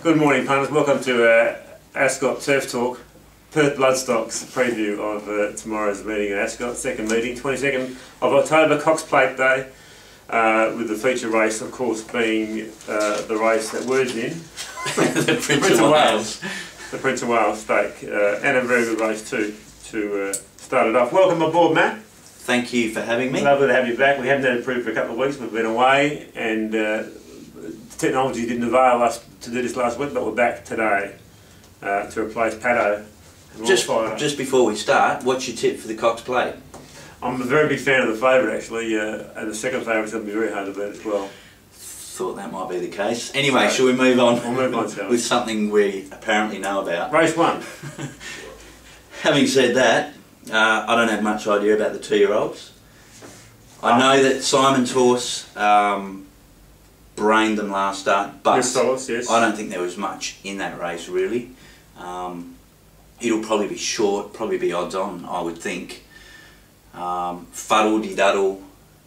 Good morning, punters. Welcome to Ascot Turf Talk, Perth Bloodstock's preview of tomorrow's meeting at Ascot, second meeting, 22nd of October, Cox Plate Day, with the feature race, of course, being the race that Word's in, the Prince of Wales. The Prince of Wales stake, and a very good race too to start it off. Welcome aboard, Matt. Thank you for having me. Lovely to have you back. We haven't had it approved for a couple of weeks. We've been away, and technology didn't avail us to do this last week, but we're back today to replace Paddo. Just before we start, what's your tip for the Cox Plate? I'm a very big fan of the favourite actually, and the second favourite's going to be very hard to beat as well. Thought that might be the case. Anyway, shall we move on? We'll move on with something we apparently know about. Race 1. Having said that, I don't have much idea about the 2-year-olds. I know that Simon's horse brained them last start, but yes. I don't think there was much in that race really. It'll probably be short, probably be odds on, I would think. Fuddle-de-duddle,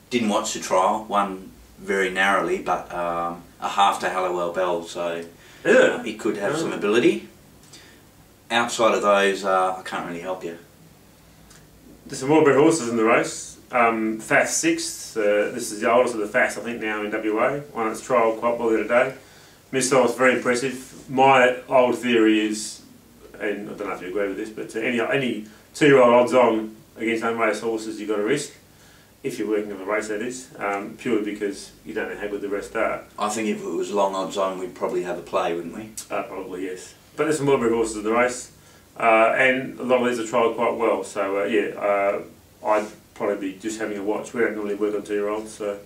didn't watch the trial, won very narrowly, but a half to Hallowell Bell, so it could have some ability. Outside of those, I can't really help you. There's some more bred horses in the race. Fast 6th, this is the oldest of the Fast I think now in WA, won its trial quite well the other day. Missile is very impressive. My old theory is, and I don't know if you agree with this, but any 2-year-old odds on against unraced horses you've got to risk, if you're working on the race that is, purely because you don't know how good the rest are. I think if it was long odds on we'd probably have a play, wouldn't we? Probably yes. But there's some more bred horses in the race, and a lot of these are trialled quite well, so I'd probably be just having a watch. We don't normally work on 2-year-olds, so.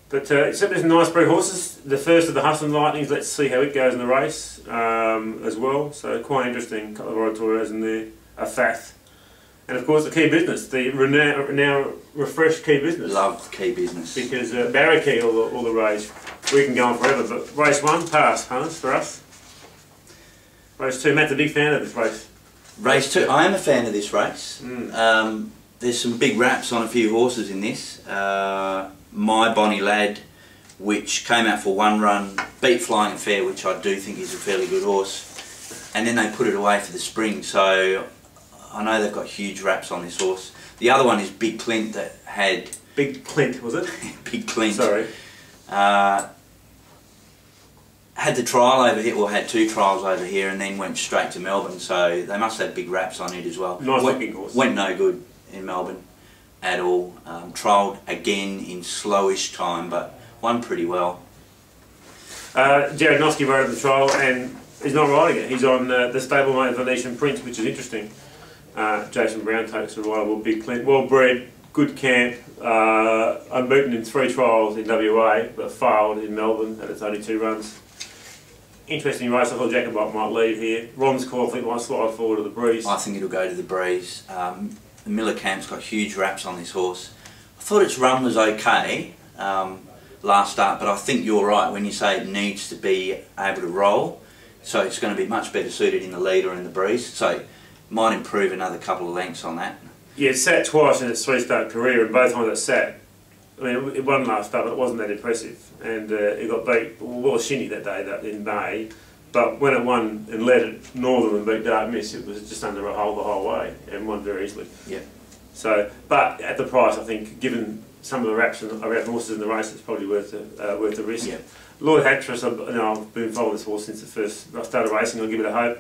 But there's some nice bred horses. The first of the Hustle and Lightnings, let's see how it goes in the race as well. So quite interesting, a couple of oratorios in there, a Fath. And of course the Key Business, the now refreshed Key Business. Love Key Business. Because Barrackey all the rage. We can go on forever, but race 1, pass, Hunters, for us. Race 2, Matt's a big fan of this race. Race 2, I am a fan of this race. There's some big raps on a few horses in this. My Bonnie Lad, which came out for one run, beat Flying Fair, which I do think is a fairly good horse, and then they put it away for the spring, so I know they've got huge raps on this horse. The other one is Big Clint that had... Big Clint, was it? Big Clint. Sorry. Had the trial over here, or had 2 trials over here, and then went straight to Melbourne, so they must have big raps on it as well. Nice looking horse. Went no good in Melbourne at all. Trialled again in slowish time, but won pretty well. Jared Noski rode the trial and he's not riding it. He's on the stablemate Venetian Prince, which is interesting. Jason Brown takes a rival, Big Clint, well bred, good camp, unbeaten in 3 trials in WA, but failed in Melbourne at its only 2 runs. Interesting race. I thought Jacobite might lead here. Ron's call, I think, might slide forward to the breeze. I think it'll go to the breeze. The Miller camp's got huge raps on this horse. I thought its run was okay last start, but I think you're right when you say it needs to be able to roll. So it's going to be much better suited in the lead or in the breeze. So it might improve another couple of lengths on that. Yeah, it sat twice in its 3-start career, and both times it sat. I mean, it won last start, but it wasn't that impressive. And it got beat, well, Shinny that day in May. But when it won and led at Northern and beat Dark Miss, it was just under a hole the whole way and won very easily. Yeah. So, but at the price, I think, given some of the raps around horses in the race, it's probably worth the risk. Yeah. Lord Hattress, I've been following this horse since the first I started racing. I'll give it a hope.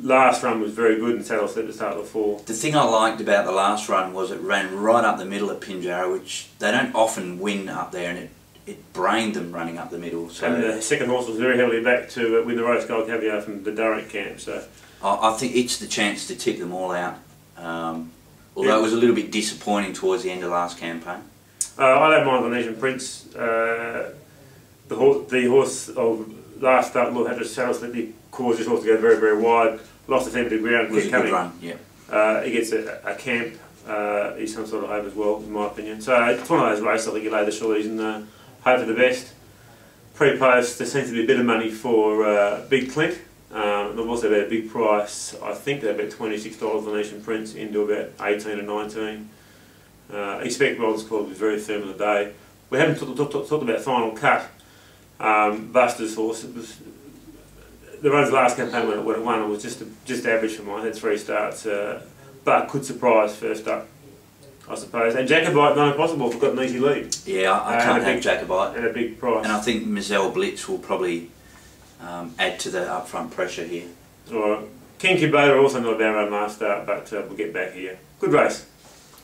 Last run was very good and Saddle Slip to start the 4. The thing I liked about the last run was it ran right up the middle at Pinjarra, which they don't often win up there, and it brained them running up the middle. So. And the second horse was very heavily back to win the Rose Gold Caviar from the Durrant camp. So I think it's the chance to tip them all out. Although it was a little bit disappointing towards the end of last campaign. I don't mind Venetian Prince. The horse of last start, Lord Hattress, Saddle Slip, he caused his horse to go very, very wide. Lost a fair bit of ground. It was a good run, yeah. He gets a camp. He's some sort of hope as well, in my opinion. So it's one of those races I think you lay the shorties and hope for the best. Pre-post, there seems to be a bit of money for Big Clint. They've also about a big price. I think they're about $26 Venetian Prince into about 18 or 19. Expect Ron's call to be very firm in the day. We haven't talked about Final Cut. Buster's horse, it was the run's last campaign when it won. It was just average for mine. Had 3 starts, but could surprise first up, I suppose. And Jacobite, not impossible. We've got an easy lead. Yeah, I can't have Jacobite. And a big price. And I think Mizelle Blitz will probably add to the upfront pressure here. Alright. King Kubota also not a bad run last start, but we'll get back here. Good race.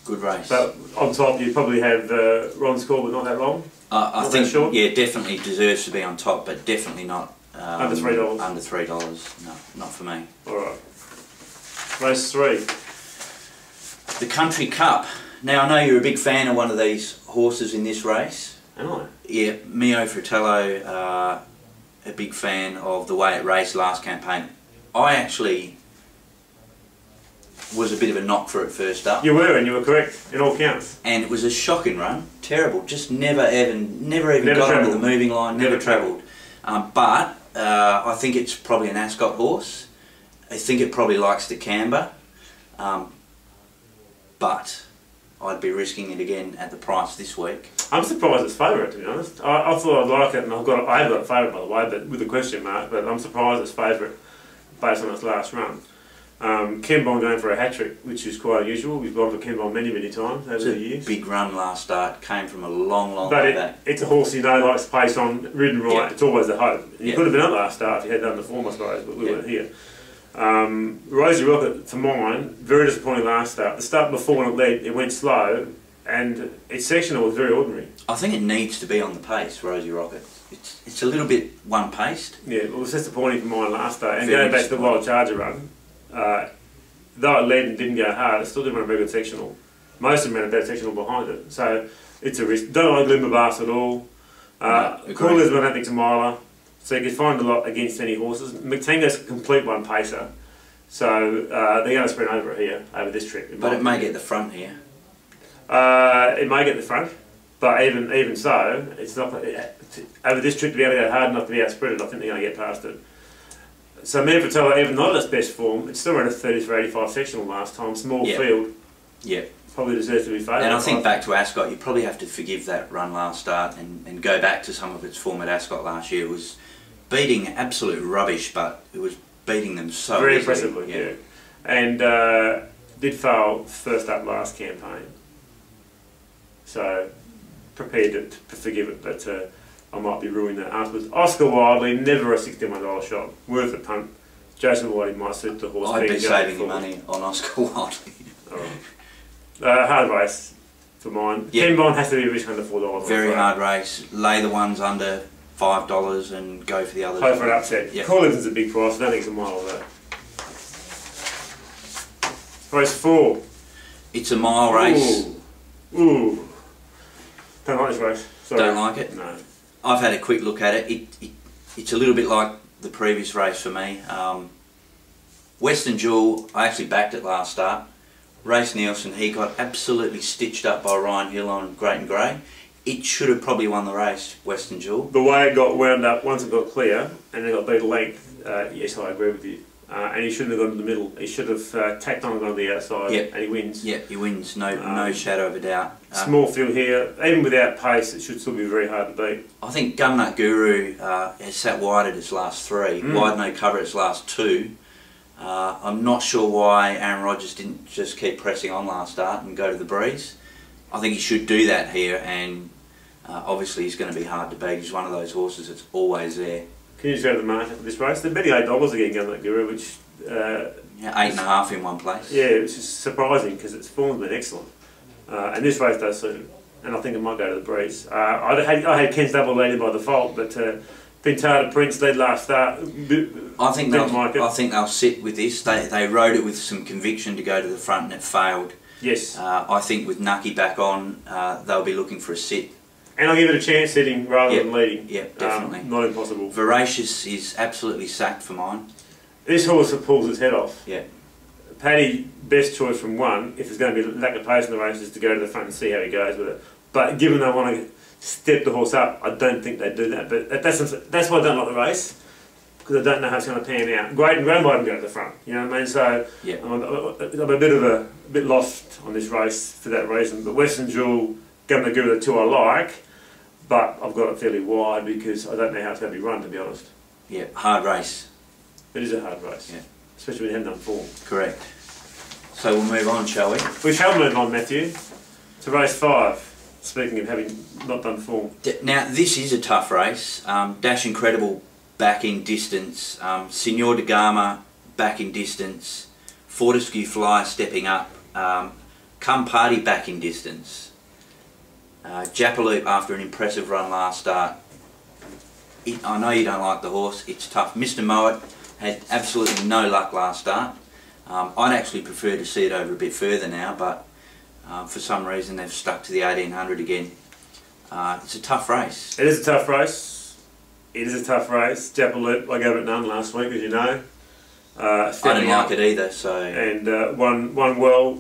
Good race. But on top, you probably have Ron's call, but not that long. I think, yeah, definitely deserves to be on top, but definitely not under $3. Under $3. No, not for me. Alright. Race 3. The Country Cup. Now, I know you're a big fan of one of these horses in this race. Am I? Yeah, Mio Fratello, a big fan of the way it raced last campaign. I actually was a bit of a knock for it first up. You were, and you were correct in all counts. And it was a shocking run, terrible. Just never even got onto the moving line, never travelled. But I think it's probably an Ascot horse. I think it probably likes to camber. But I'd be risking it again at the price this week. I'm surprised it's favourite, to be honest. I thought I'd like it, and I have got a favourite by the way, but with a question mark. But I'm surprised it's favourite based on its last run. Ken Bond going for a hat-trick, which is quite unusual. We've gone for Ken Bond many times over the years. Big run last start, came from a long way back. It's a horse you know likes pace on, ridden right. Yep. It's always the hope. You Yep. could have been up last start if you had done the form, I suppose, but we weren't here. Rosie Rocket, for mine, very disappointing last start. The start before when it led, it went slow, and its sectional was very ordinary. I think it needs to be on the pace, Rosie Rocket. It's a little bit one-paced. Yeah, it was disappointing for mine last start. And going back to the Wild Charger run, though it led and didn't go hard, it still didn't run a very good sectional. Most of them ran a better sectional behind it, so it's a risk. Don't like Limber Bass at all. Cool Lisbon, I don't think it's a miler, so you can find a lot against any horses. McTango's a complete one pacer, so they're going to sprint over it here, over this trip. But it may get the front here. It may get the front, but even so, it's not over this trip to be able to go hard enough to be outspreaded. I think they're going to get past it. So Mia Fratello, even not at its best form, it's still ran a 30 for 85 sectional last time, small field. Yeah. Probably deserves to be favoured. And I think back to Ascot, you probably have to forgive that run last start and go back to some of its form at Ascot last year. It was beating absolute rubbish, but it was beating them so very easily. impressively, yeah. And did fail first up last campaign. So prepared to forgive it, but I might be ruining that afterwards. Oscar Wiley, never a $61 shot, worth a punt. Jason Wiley might suit the horse. I'd be saving your money on Oscar Wiley. Alright. Hard race for mine. Yep. Ken Bond has to be a risk under $4. Very hard race. Lay the ones under $5 and go for the others. Hope for an upset. Yep. Collins is a big price. I don't think it's a mile of that. Race 4. It's a mile race. Ooh. Don't like this race. Sorry. Don't like it? No. I've had a quick look at it. It's a little bit like the previous race for me. Western Jewel, I actually backed it last start. Race Nielsen, he got absolutely stitched up by Ryan Hill on Great and Grey. It should have probably won the race, Western Jewel. The way it got wound up, once it got clear, and it got beat length, yes, I agree with you. And he shouldn't have gone to the middle. He should have tacked on and gone to the outside, and he wins. Yeah, he wins, no shadow of a doubt. Small field here, even without pace, it should still be very hard to beat. I think Gumnut Guru has sat wide at its last 3, wide no cover at its last 2. I'm not sure why Aaron Rodgers didn't just keep pressing on last start and go to the breeze. I think he should do that here, and obviously he's going to be hard to beat. He's one of those horses that's always there. Can you just go to the market for this race? They're betting $8 again, Gumnut Guru, which... yeah, 8.5 in one place. Yeah, it's just surprising because its form's been excellent. And this race does suit him. And I think it might go to the breeze. I had Ken's double leading by default, but Pintada Prince led last start. I think they'll sit with this. They rode it with some conviction to go to the front and it failed. Yes. I think with Nucky back on, they'll be looking for a sit. And I'll give it a chance sitting rather than leading. Yeah, definitely. Not impossible. Voracious is absolutely sacked for mine. This horse pulls its head off. Yeah. Paddy, best choice from one, if there's going to be lack of pace in the race, is to go to the front and see how he goes with it. But given they want to step the horse up, I don't think they do that. But that's why I don't like the race, because I don't know how it's going to pan out. Great and Grand might go to the front, you know what I mean? So yeah. I'm a bit lost on this race for that reason. But Western Jewel, Governor Guru, the two I like, but I've got it fairly wide because I don't know how it's going to be run, to be honest. Yeah, hard race. It is a hard race, yeah, especially when you haven't done form. Correct. So we'll move on, shall we? We shall move on, Matthew, to race 5. Speaking of having not done form. Now this is a tough race. Dash Incredible back in distance. Signor de Gama back in distance. Fortescue Flyer stepping up. Come Party back in distance. Japaloop after an impressive run last start. I know you don't like the horse, it's tough. Mr. Moet had absolutely no luck last start. I'd actually prefer to see it over a bit further now, but for some reason they've stuck to the 1800 again. It's a tough race. It is a tough race. It is a tough race. Japaloop, I gave it none last week, as you know. I didn't like it either, so... And won well,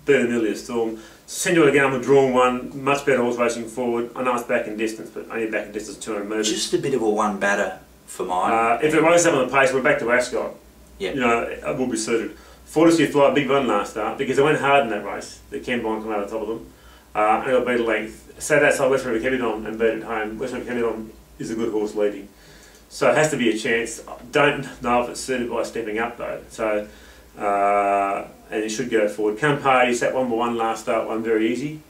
beat Amelia Storm. Senor Gama drawn one, much better horse racing forward. I know it's back in distance, but only back in distance 200 metres. Just a bit of a one batter for mine. If it races up on the pace, we're back to Ascot. Yep. You know, it will be suited. Fortescue Fly, big run last start because they went hard in that race. The Cambine come out on top of them. And got beat a length. Sat outside West River Kebidon and beat it home. West River Kebidon is a good horse leading. So it has to be a chance. Don't know if it's suited by stepping up though. So, and it should go forward. Come Party sat 1-1 last start, one very easy.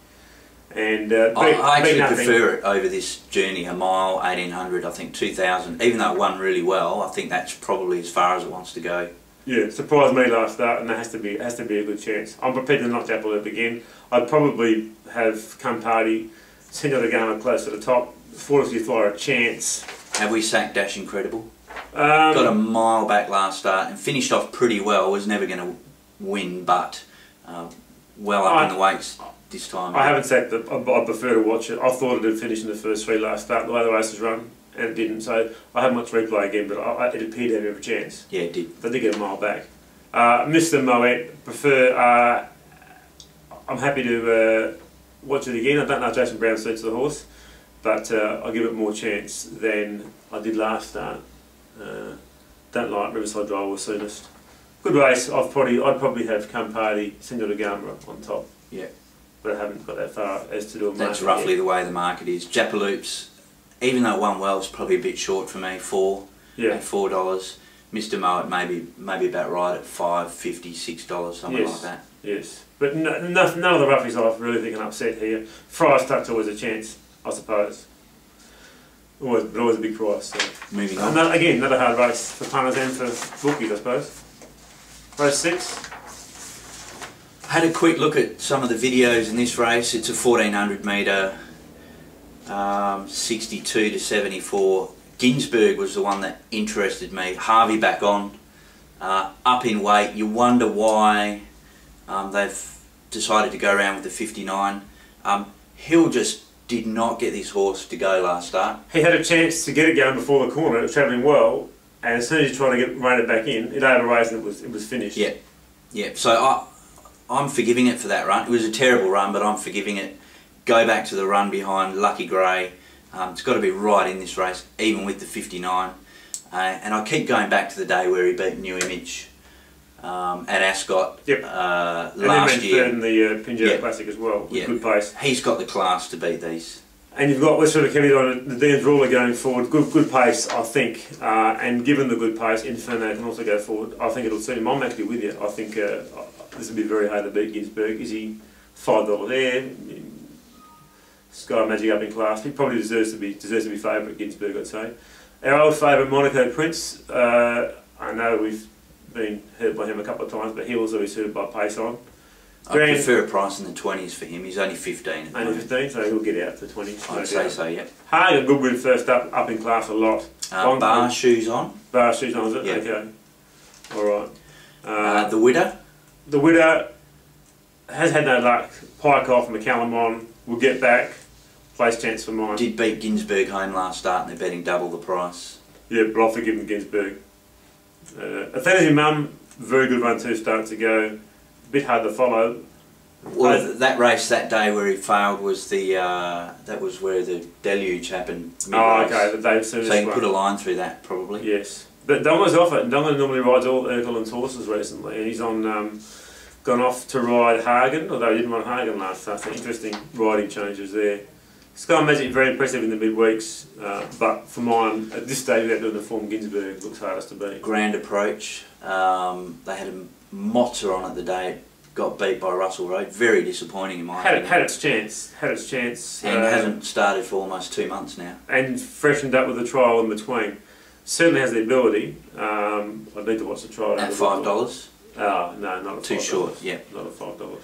And I actually prefer it over this journey, a mile, 1800, I think 2000. Even though it won really well, I think that's probably as far as it wants to go. Yeah, it surprised me last start, and it has to be a good chance. I'm prepared to knock Japaloop again. I'd probably have Come Party, Senor de Gama close to the top, Fortescue Flyer a chance. Have we sacked Dash Incredible? Got a mile back last start and finished off pretty well. Was never going to win, but well up in the weights this time. I haven't sacked it. I prefer to watch it. I thought it would finish in the first 3 last start, the way the race was run, and it didn't. So I haven't watched replay again, but it appeared to have every chance. Yeah, it did. They did get a mile back. Mr. Moet, prefer. I'm happy to watch it again. I don't know if Jason Brown suits the horse, but I'll give it more chance than I did last start. Don't like Riverside Drive was soonest. Good race. I'd probably have Come Party, Senor de Gama on top. Yeah. But I haven't got that far as to do a market. That's roughly the way the market is. Japaloop's, even though it won well, it's probably a bit short for me. At $4. Mr. Moet maybe about right at $5.50, $6, something like that. Yes. But none of the roughies I really think can upset here. Price Tuck's always a chance, I suppose. But always a big price. So. Moving on. Again, another hard race for punters and for bookies, I suppose. Race 6. Had a quick look at some of the videos in this race. It's a 1400 metre, 62 to 74. Ginsberg was the one that interested me. Harvey back on, up in weight. You wonder why they've decided to go around with the 59. Hill just did not get this horse to go last start. He had a chance to get it going before the corner. It was travelling well, and as soon as he tried to rein it back in, it over-raced and it was finished. Yeah, yeah. So I'm forgiving it for that run. It was a terrible run, but I'm forgiving it. Go back to the run behind Lucky Grey. It's got to be right in this race, even with the 59. And I keep going back to the day where he beat New Image at Ascot last year. And then in the Pinjab Classic as well, with good pace. He's got the class to beat these. And you've got West River Kebidon and the Dean's Ruler going forward. Good pace, I think. And given the good pace, Inferno can also go forward. I think it'll suit him. I'm actually with you. I think this will be very hard to beat Ginsberg. Is he $5 there? Sky Magic up in class. He probably deserves to be favourite, Ginsberg, I'd say. Our old favourite Monaco Prince. I know we've been hurt by him a couple of times, but he'll also be suited by pace on. I prefer a price in the 20s for him. He's only 15. Only 15, so he'll get out to 20s. I'd say so, yeah. Hagen, good win first up in class a lot. Bar shoes on. Bar shoes on, is it? Yeah. Okay. Alright. The Widow? The Widow has had no luck. Pike off, McCallum on. We'll get back. Place chance for mine. Did beat Ginsberg home last start and they're betting double the price. Yeah, but I'll forgive him Ginsberg. Athena's Mum, very good run 2 starts ago. A bit hard to follow. Well, that race that day where he failed was that was where the deluge happened. Oh, okay, the day soon. So you can put a line through that probably. Yes, but Donga's off it. Donga normally rides all Erkeland's horses recently, and he's on gone off to ride Hagen, although he didn't ride Hagen last start. So interesting riding changes there. Sky Magic very impressive in the midweeks, but for mine, at this stage without doing the form, Ginsberg looks hardest to beat. Grand Approach. They had a Mozza on it the day it got beat by Russell Road. Very disappointing in my opinion. Had its chance. And hasn't started for almost 2 months now. And freshened up with a trial in between. Certainly has the ability. I need to watch the trial. At $5? Oh, no, not at $5. Too short, yeah. Not at $5.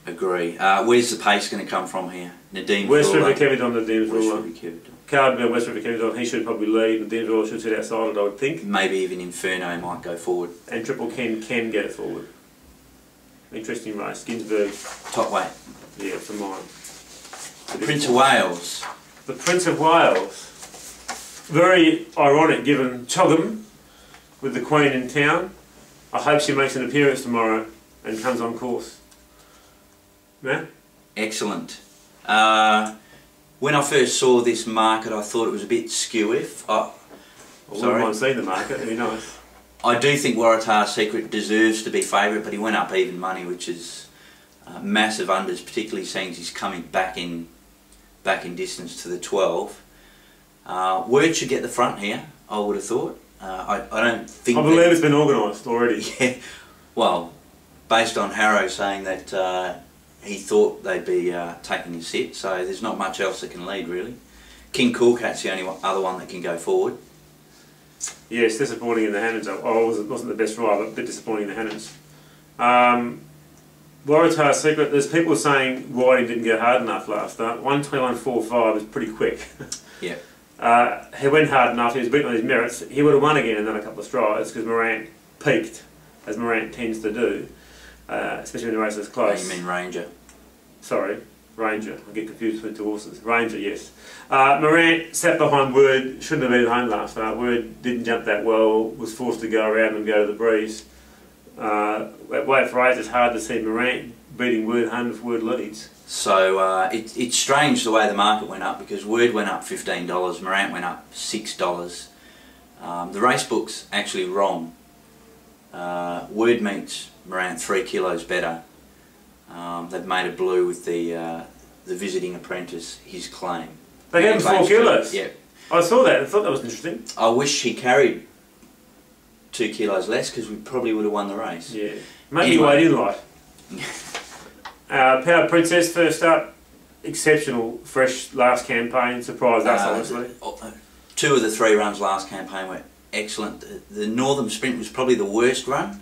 Agree. Where's the pace going to come from here? Nadine West Ruler. River Kevin on Nadine Ruler. West River Kevin. Cardinal West River Kevin, he should probably lead. Nadine Ruler should sit outside it, I would think. Maybe even Inferno might go forward. And Triple Ken can go forward. Interesting race. Ginsberg. Top weight. Yeah, for mine. The Prince of Wales. The Prince of Wales. Very ironic given Cheetham with the Queen in town. I hope she makes an appearance tomorrow and comes on course. Yeah? Excellent. When I first saw this market, I thought it was a bit skew-if. I wouldn't mind seeing the market, it'd be nice. I do think Waratah's Secret deserves to be favourite, but he went up even money, which is massive unders, particularly seeing he's coming back in distance to the 12. Word should get the front here, I would have thought. I don't think... I believe it's been organised already. Yeah, well, based on Harrow saying that he thought they'd be taking his sit, so there's not much else that can lead really. King Coolcat's the only other one that can go forward. Yes, disappointing in the Hannons. Oh, it wasn't the best ride, but a bit disappointing in the Hannons. Waratah's Secret, there's people saying Whiting didn't go hard enough last start. 1:21.45 is pretty quick. Yeah. He went hard enough, he was beaten on his merits. He would have won again and done a couple of strides because Morant peaked, as Morant tends to do, especially when the race is close. Oh, you mean Ranger? Sorry, Ranger. I get confused between two horses. Ranger, yes. Morant sat behind Word, shouldn't have been at home last start. Word didn't jump that well, was forced to go around and go to the breeze. At weight for age, it's hard to see Morant beating Word home if Word leads. So it's strange the way the market went up, because Word went up $15, Morant went up $6. The race book's actually wrong. Word meets Morant 3 kilos better. They've made a blue with the visiting apprentice, his claim. They gave him 4 kilos? Yeah. I saw that and thought that was interesting. I wish he carried 2 kilos less, because we probably would have won the race. Yeah. Maybe weighed in light. Power Princess first up, exceptional, fresh last campaign, surprised us honestly. 2 of the 3 runs last campaign were excellent. The Northern Sprint was probably the worst run.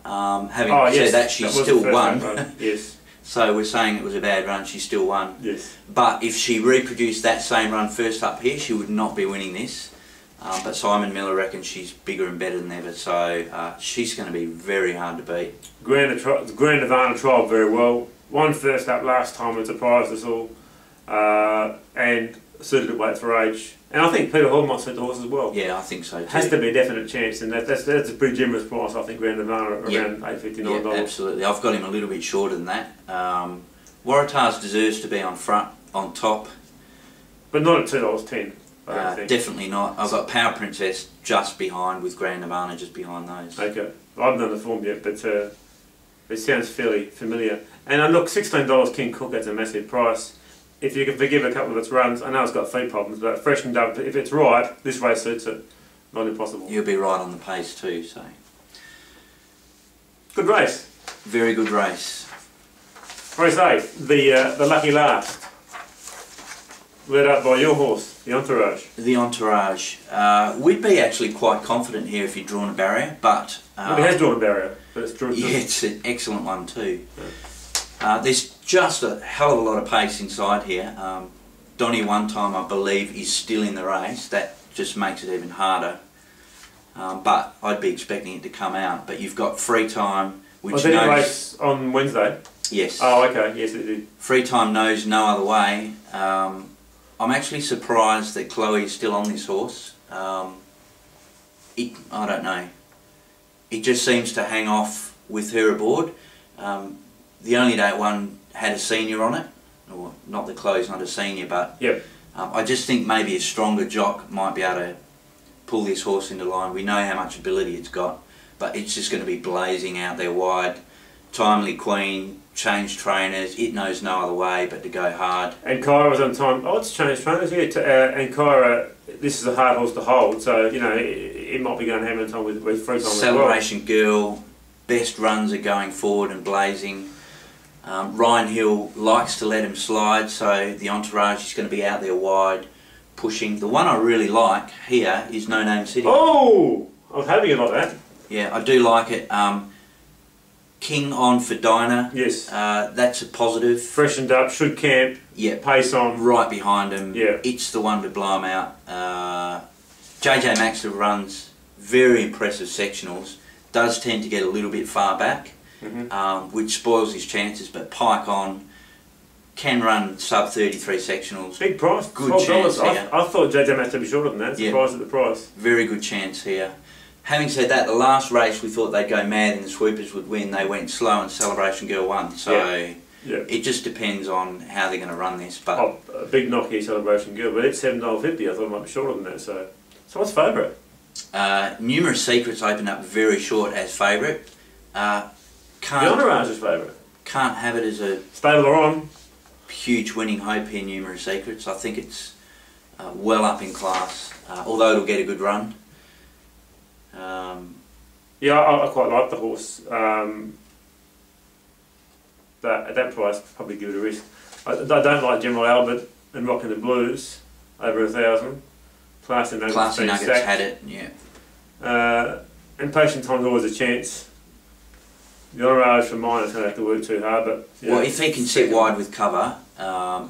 Having said that, she still won. Yes. So we're saying it was a bad run, she still won. Yes. But if she reproduced that same run first up here, she would not be winning this. But Simon Miller reckons she's bigger and better than ever, so she's going to be very hard to beat. Grand Nirvana trialled very well. Won first up last time and surprised us all. And suited at weight for age. And I think Peter Hall might suit the horse as well. Yeah, I think so too. Has to be a definite chance, and that's a pretty generous price, I think, Grand Nirvana, around $859. Yeah, absolutely. I've got him a little bit shorter than that. Waratahs deserves to be on top. But not at $2.10. Definitely not. I've got Power Princess just behind, with Grand Nirvana just behind those. Okay. I haven't done the form yet, but it sounds fairly familiar. And look, $16 King Cook, that's a massive price. If you can forgive a couple of its runs, I know it's got feet problems, but freshened up, if it's right, this race suits it. Not impossible. You'll be right on the pace too, so. Good race. Very good race. Race 8, the lucky last. Led up by your horse, the Entourage. The Entourage. We'd be actually quite confident here if he'd drawn a barrier, but... well, he has drawn a barrier, but it's drawn... Yeah, it's an excellent one too. Yeah. There's just a hell of a lot of pace inside here. Donny One Time, I believe, is still in the race. That just makes it even harder. But I'd be expecting it to come out. But you've got Free Time, which did it race on Wednesday? Yes. Oh, okay. Yes, it did. Free Time knows no other way. I'm actually surprised that Chloe's still on this horse. I don't know. It just seems to hang off with her aboard. The Only Day One had a senior on it. Or not that Chloe's not a senior, but yep. I just think maybe a stronger jock might be able to pull this horse into line. We know how much ability it's got, but it's just going to be blazing out there wide. timely queen, changed trainers, it knows no other way but to go hard. And Kyra was on time. Oh, it's changed trainers, yeah. And Kyra, this is a hard horse to hold, so, you know, it might be going hammer time with free time. Celebration Girl, best runs are going forward and blazing. Ryan Hill likes to let him slide, so the entourage is going to be out there wide, pushing. The one I really like here is No Name City. Oh! I was hoping you like that. Yeah, I do like it. King on for Dinah. Yes. That's a positive. Freshened up, should camp. Yeah. Pace on. Right behind him. Yeah. It's the one to blow him out. JJ Maxter runs very impressive sectionals. Does tend to get a little bit far back, which spoils his chances, but Pike on can run sub 33 sectionals. Big price. Good chance here. I thought JJ Maxter would be shorter than that. Surprised at the price. Very good chance here. Having said that, the last race we thought they'd go mad and the Swoopers would win. They went slow and Celebration Girl won. So it just depends on how they're going to run this. But a big knock here, Celebration Girl, but it's $7.50. I thought it might be shorter than that. So what's favourite? Numerous Secrets opened up very short as favourite. The Honourage is favourite. Can't have it as a stable are on. Huge winning hope here, Numerous Secrets. I think it's well up in class, although it'll get a good run. Yeah, I quite like the horse, but at that price, probably give it a risk. I don't like General Albert and Rockin' the Blues over 1,000. Classy Nuggets had it, yeah. And Patient Time's always a chance. The Honourage for mine is going to have to work too hard, but well, if he can sit wide with cover,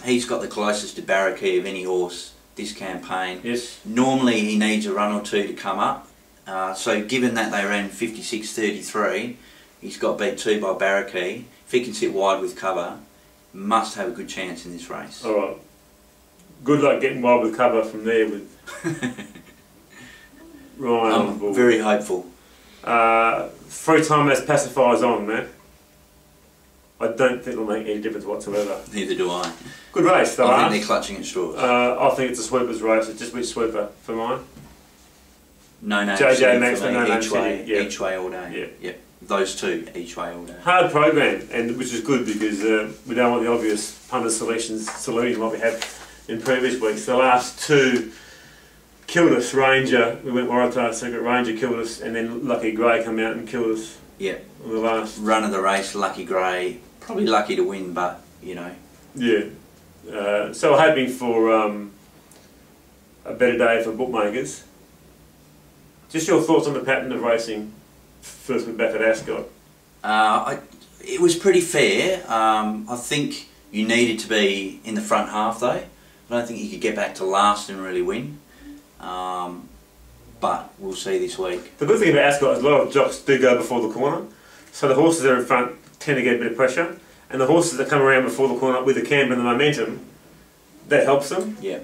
he's got the closest to Barrackey of any horse this campaign. Yes. Normally he needs a run or two to come up. So given that they ran 56.33, he's got beat 2 by Barrackey. If he can sit wide with cover, must have a good chance in this race. Alright. Good luck getting wide with cover from there with Ryan on the ball. Very hopeful. Free time as pacifiers on, man. I don't think it'll make any difference whatsoever. Neither do I. Good race though. I think they're clutching at straws. I think it's a sweeper's race. It's just which sweeper for mine. No name. JJ Maxter, No Name each way, City. each way all day. Yeah. Yep. Those two, each way all day. Hard program, and which is good because we don't want the obvious punter selections saluting like we have in previous weeks. The last two killed us. Ranger, we went Waratah Secret. Ranger killed us, and then Lucky Grey come out and killed us. Yeah. On the last run of the race, Lucky Grey, probably lucky to win, but you know. Yeah. So we're hoping for a better day for bookmakers. Just your thoughts on the pattern of racing, first week back at Ascot. It was pretty fair. I think you needed to be in the front half though. I don't think you could get back to last and really win. But we'll see this week. The good thing about Ascot is a lot of jocks do go before the corner. So the horses that are in front tend to get a bit of pressure. And the horses that come around before the corner with the camber and the momentum, that helps them. Yeah.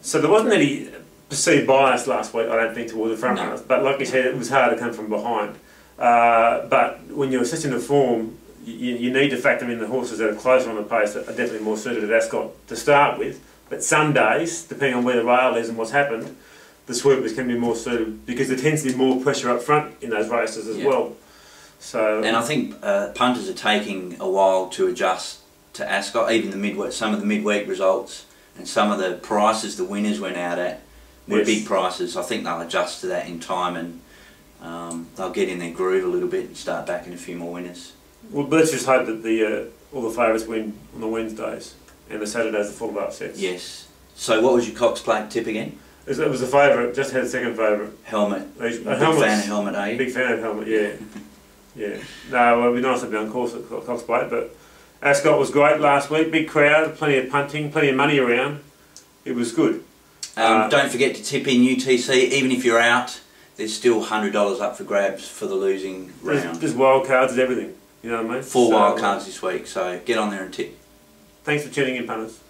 So there wasn't any perceived bias last week, I don't think, towards the front runners. But like you said, it was hard to come from behind. But when you're assessing the form, you need to factor in the horses that are closer on the pace that are definitely more suited at Ascot to start with. But some days, depending on where the rail is and what's happened, the sweepers can be more suited because there tends to be more pressure up front in those races as well. So, and I think punters are taking a while to adjust to Ascot. Even the midweek, some of the midweek results and some of the prices the winners went out at were big prices. I think they'll adjust to that in time and they'll get in their groove a little bit and start backing a few more winners. Well, let's just hope that all the favourites win on the Wednesdays and the Saturdays are full of upsets. Yes. So what was your Cox Plate tip again? It was a favourite, just had a second favourite. Helmet. Big fan of Helmet, are you? Big fan of Helmet, yeah. Yeah. No, well, it'd be nice to be on course at Cox Plate, but Ascot was great last week. Big crowd, plenty of punting, plenty of money around. It was good. Don't forget to tip in UTC. Even if you're out, there's still $100 up for grabs for the losing round. There's wild cards and everything, you know what I mean? 4 wild cards this week, so get on there and tip. Thanks for tuning in, punters.